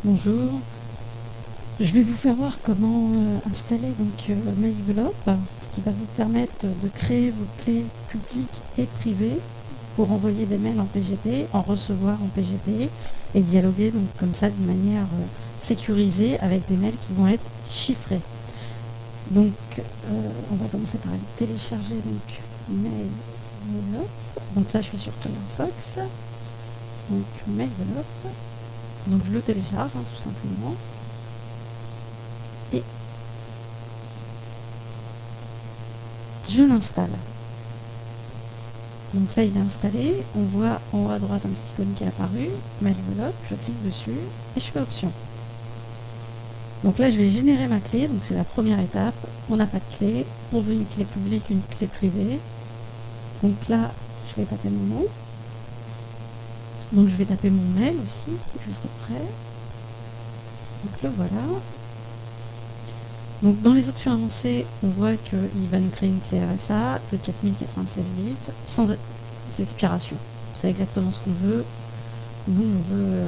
Bonjour, je vais vous faire voir comment installer Mailvelope, ce qui va vous permettre de créer vos clés publiques et privées pour envoyer des mails en PGP, en recevoir en PGP et dialoguer donc comme ça d'une manière sécurisée avec des mails qui vont être chiffrés. Donc on va commencer par télécharger Mailvelope. Donc là je suis sur Firefox, donc Mailvelope. Donc je le télécharge tout simplement. Et je l'installe. Donc là il est installé, on voit en haut à droite un petit icône qui est apparu, Mailvelope, je clique dessus et je fais option. Donc là je vais générer ma clé, donc c'est la première étape, on n'a pas de clé, on veut une clé publique, une clé privée. Donc là je vais taper mon nom. Donc je vais taper mon mail aussi, juste après. Donc le voilà. Donc dans les options avancées, on voit qu'il va nous créer une clé RSA de 4096 bits sans expiration. C'est exactement ce qu'on veut. Nous on veut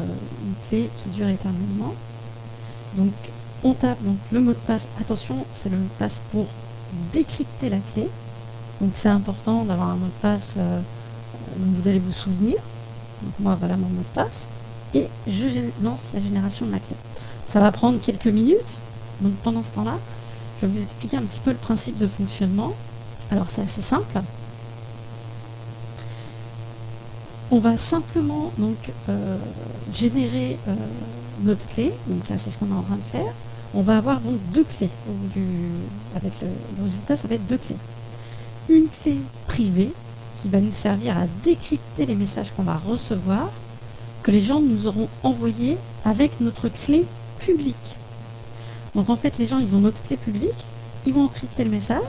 une clé qui dure éternellement. Donc on tape le mot de passe. Attention, c'est le mot de passe pour décrypter la clé. Donc c'est important d'avoir un mot de passe dont vous allez vous souvenir. Donc moi voilà mon mot de passe. Et je lance la génération de la clé. Ça va prendre quelques minutes. Donc pendant ce temps-là, je vais vous expliquer un petit peu le principe de fonctionnement. Alors c'est assez simple. On va simplement générer notre clé. Donc là c'est ce qu'on est en train de faire. On va avoir donc deux clés. Avec le résultat, ça va être deux clés. Une clé privée qui va nous servir à décrypter les messages qu'on va recevoir, que les gens nous auront envoyés avec notre clé publique. Donc en fait les gens ils ont notre clé publique, ils vont encrypter le message,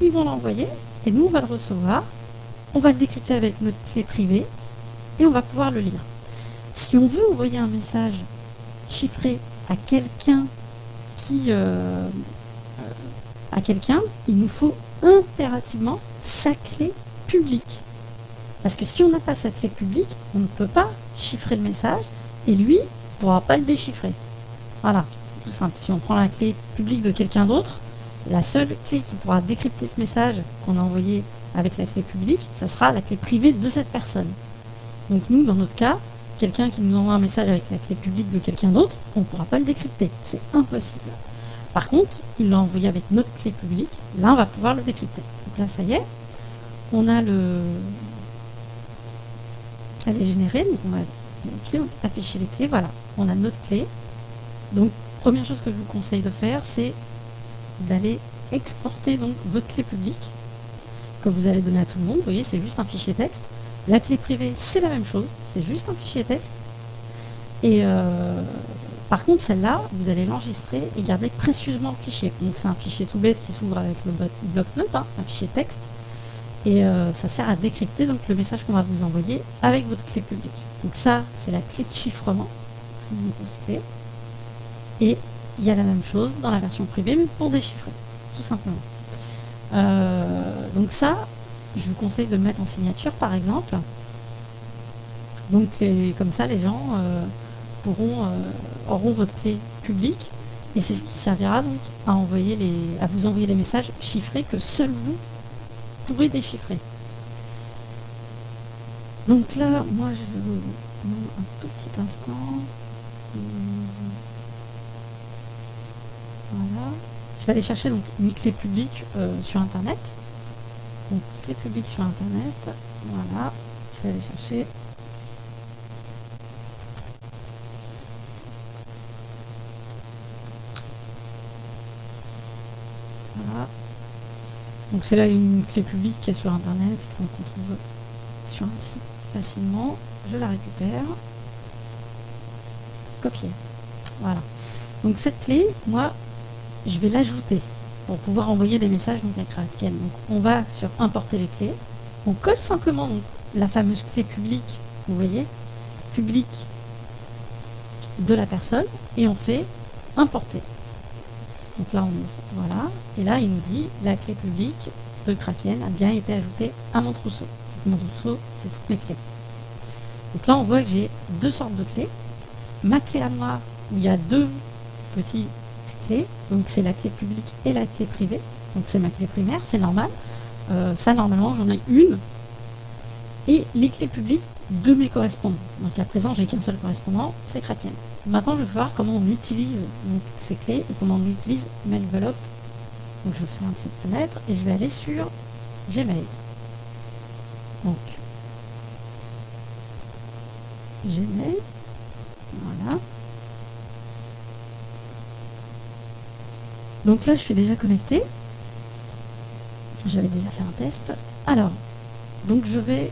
ils vont l'envoyer et nous on va le recevoir, on va le décrypter avec notre clé privée et on va pouvoir le lire. Si on veut envoyer un message chiffré à quelqu'un il nous faut impérativement sa clé publique. Parce que si on n'a pas sa clé publique, on ne peut pas chiffrer le message et lui ne pourra pas le déchiffrer. Voilà, c'est tout simple. Si on prend la clé publique de quelqu'un d'autre, la seule clé qui pourra décrypter ce message qu'on a envoyé avec la clé publique, ça sera la clé privée de cette personne. Donc nous, dans notre cas, quelqu'un qui nous envoie un message avec la clé publique de quelqu'un d'autre, on ne pourra pas le décrypter. C'est impossible. Par contre, il l'a envoyé avec notre clé publique, là on va pouvoir le décrypter. Donc là, ça y est, on a elle est générée, donc on va afficher les clés, voilà, on a notre clé. Donc première chose que je vous conseille de faire, c'est d'aller exporter votre clé publique que vous allez donner à tout le monde. Vous voyez, c'est juste un fichier texte. La clé privée, c'est la même chose, c'est juste un fichier texte. Et par contre, celle-là, vous allez l'enregistrer et garder précieusement le fichier. Donc c'est un fichier tout bête qui s'ouvre avec le bloc-notes, un fichier texte. Et ça sert à décrypter le message qu'on va vous envoyer avec votre clé publique. Donc ça, c'est la clé de chiffrement. C'est une grosse clé. Et il y a la même chose dans la version privée, mais pour déchiffrer, tout simplement. Donc ça, je vous conseille de le mettre en signature, par exemple. Donc comme ça, les gens auront votre clé publique, et c'est ce qui servira donc à vous envoyer les messages chiffrés que seul vous pourrez déchiffrer. Donc là, moi, je vais vous montrer un tout petit instant. Voilà. Je vais aller chercher une clé publique sur Internet. Donc clé publique sur Internet. Voilà. Je vais aller chercher. Voilà. Donc c'est là une clé publique qui est sur Internet, qu'on trouve sur un site facilement. Je la récupère. Copier. Voilà. Donc cette clé, moi, je vais l'ajouter pour pouvoir envoyer des messages à Kraken. Donc on va sur importer les clés. On colle simplement la fameuse clé publique, vous voyez, publique de la personne, et on fait importer. Donc là, voilà, et là il nous dit la clé publique de Kraken a bien été ajoutée à mon trousseau. Mon trousseau, c'est toutes mes clés. Donc là, on voit que j'ai deux sortes de clés. Ma clé à moi, où il y a deux petites clés. Donc c'est la clé publique et la clé privée. Donc c'est ma clé primaire, c'est normal. Ça normalement j'en ai une. Et les clés publiques de mes correspondants. Donc à présent j'ai qu'un seul correspondant, c'est Kraken. Maintenant je vais voir comment on utilise donc, ces clés et comment on utilise Mailvelope. Donc je ferme cette fenêtre et je vais aller sur Gmail. Donc Gmail, voilà. Donc là je suis déjà connecté. J'avais déjà fait un test. Alors, donc je vais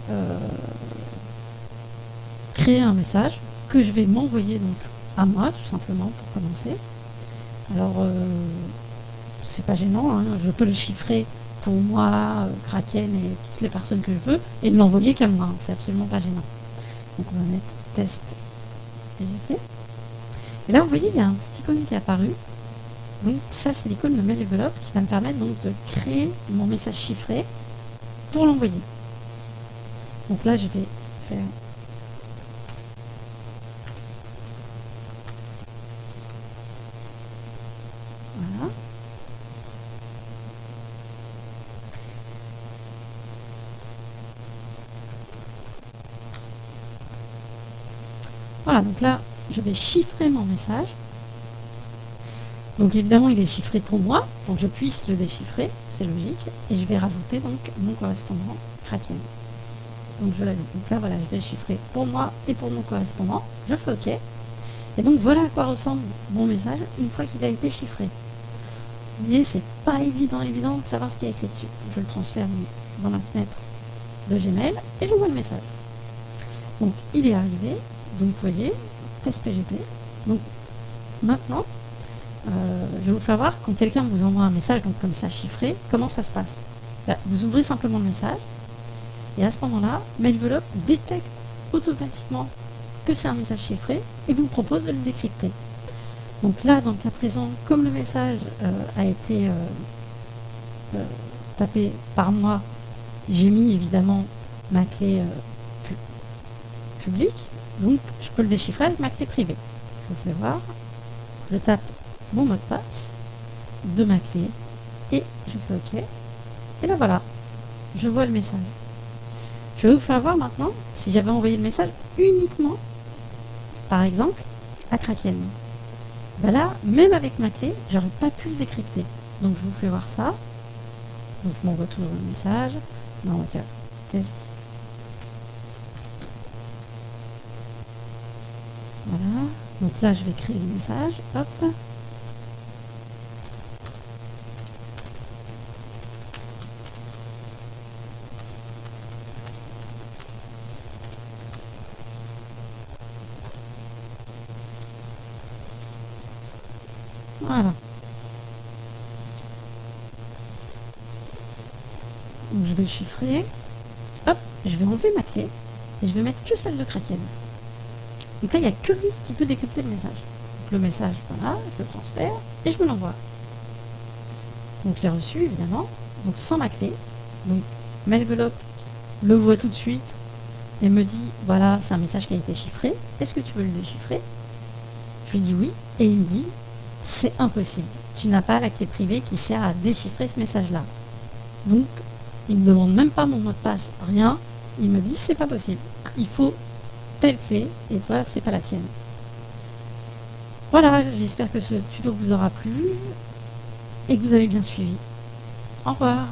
créer un message que je vais m'envoyer donc à moi tout simplement pour commencer. Alors c'est pas gênant, hein, je peux le chiffrer pour moi, Kraken et toutes les personnes que je veux et ne l'envoyer qu'à moi, hein, c'est absolument pas gênant. Donc on va mettre test PGP. Et là vous voyez il y a un petit icône qui est apparu. Donc ça c'est l'icône de Mailvelope qui va me permettre donc de créer mon message chiffré pour l'envoyer. Donc là je vais faire voilà. Voilà, donc là je vais chiffrer mon message. Donc évidemment il est chiffré pour moi, pour que je puisse le déchiffrer, c'est logique, et je vais rajouter donc mon correspondant Kraken. Donc je l'ajoute. Donc là voilà, je vais le chiffrer pour moi et pour mon correspondant, je fais OK. Et donc voilà à quoi ressemble mon message une fois qu'il a été chiffré. Vous voyez, c'est pas évident de savoir ce qui est écrit dessus. Je le transfère dans ma fenêtre de Gmail et je vois le message. Donc il est arrivé, donc vous voyez, test PGP. Donc maintenant, je vais vous faire voir quand quelqu'un vous envoie un message donc comme ça chiffré, comment ça se passe. Vous ouvrez simplement le message et à ce moment-là, Mailvelope détecte automatiquement que c'est un message chiffré et vous propose de le décrypter. Donc là, donc à présent, comme le message a été tapé par moi, j'ai mis évidemment ma clé publique, donc je peux le déchiffrer avec ma clé privée. Je vous fais voir, je tape mon mot de passe de ma clé et je fais OK. Et là voilà, je vois le message. Je vais vous faire voir maintenant si j'avais envoyé le message uniquement, par exemple, à Kraken. Ben là, même avec ma clé, j'aurais pas pu le décrypter. Donc je vous fais voir ça. Donc je m'envoie toujours le message. Là on va faire test. Voilà. Donc là je vais créer le message. Hop. Voilà. Donc je vais le chiffrer. Hop, je vais enlever ma clé et je vais mettre que celle de Kraken. Donc là, il n'y a que lui qui peut décrypter le message. Donc le message, voilà, je le transfère et je me l'envoie. Donc je l'ai reçu, évidemment, donc sans ma clé. Donc Mailvelope le voit tout de suite et me dit, voilà, c'est un message qui a été chiffré. Est-ce que tu veux le déchiffrer? Je lui dis oui et il me dit, c'est impossible. Tu n'as pas la clé privée qui sert à déchiffrer ce message-là. Donc, il ne me demande même pas mon mot de passe, rien. Il me dit, c'est pas possible. Il faut telle clé et toi, c'est pas la tienne. Voilà, j'espère que ce tuto vous aura plu et que vous avez bien suivi. Au revoir.